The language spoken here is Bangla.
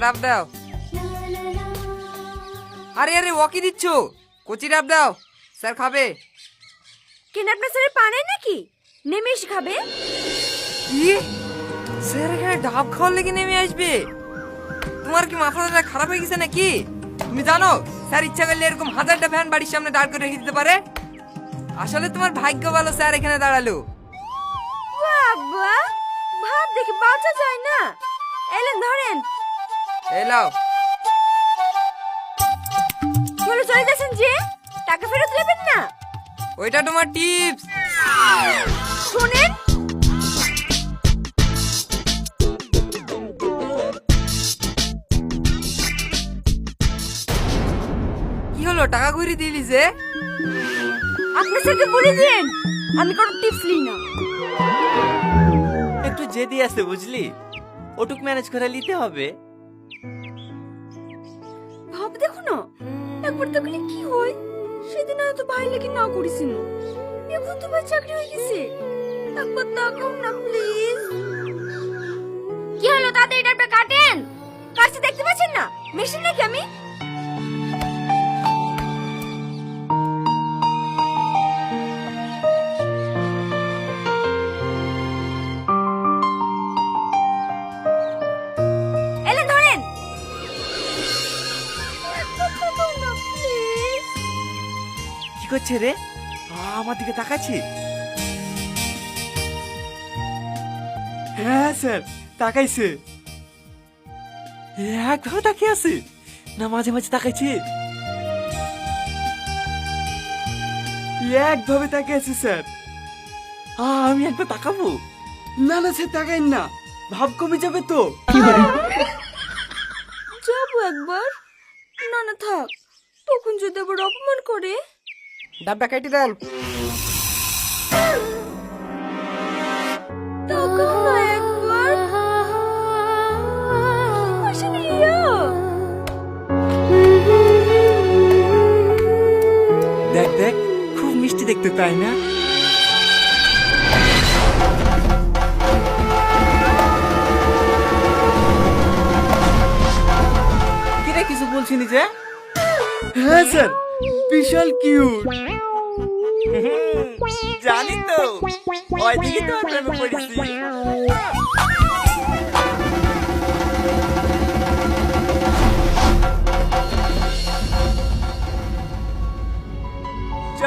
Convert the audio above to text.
ডাব দাও। আরে আরে ও কি দিচ্ছ? কচি ডাব দাও, স্যার খাবে। কেন আপনার স্যারের পা নাই নাকি? নেমে এসে খাবে। কি? স্যার এখানে ডাব খাওয়ার লেগে নেমে আসবে? তোমার কি মাথাটা খারাপ হয়ে গেছে নাকি? তুমি জানো স্যার ইচ্ছা করলে এরকম হাজারটা ফ্যান বাড়ির সামনে দাঁড় করে রেখে দিতে পারে। আসলে তোমার ভাগ্য ভালো স্যার এখানে দাঁড়ালো। বাবা, ভাব দেখে বাঁচা যায় না। এলেন ধরেন। এলাও। চলে চলে যাচ্ছেন যে, টাকা ফেরত দেবেন না। ওইটা তোমার টিপস। শোনেন, কি হলো, টাকা ঘুরি দিলি যে? আপনার স্যারকে বলে দিন আমি কোনো টিপস নিই না। একটু জেদি আছে বুঝলি, ওটুক ম্যানেজ করে নিতে হবে। ভাব দেখো না, একবার দেখলে কি হয়। সেদিন হয়তো ভাই লেগে না করেছিল, এখন তো ভাই চাকরি হয়ে গেছে। একবার তাকাও না প্লিজ। কি হলো, তাড়াতাড়ি ডাবটা কাটেন। কাটছি দেখতে পাচ্ছেন না? মেশিন নাকি আমি? এলেন ধরেন। একবার তাকাও না প্লিজ। কি করছে রে? আমার দিকে তাকাচ্ছি। হ্যাঁ স্যার, তাকাইছে। একভাবে তাকিয়ে আছে না মাঝে মাঝে তাকাইছে? একভাবে তাকিয়ে আছে স্যার। আমি একবার তাকাবো? না না স্যার, তাকাইন না, ভাব কমে যাবে তো। যাবো একবার। না না থাক, তখন যদি আবার অপমান করে। ডাবটা কেটে দেন। তাকাও না একবার। আসলে রিয়া। দেখ দেখ, খুব মিষ্টি দেখতে, তাই না? কিরে কিছু বলছিনি যে? হ্যাঁ স্যার, বিশাল কিউট। জানি তো, ওইদিকে তো প্রেমে পড়েছি। চ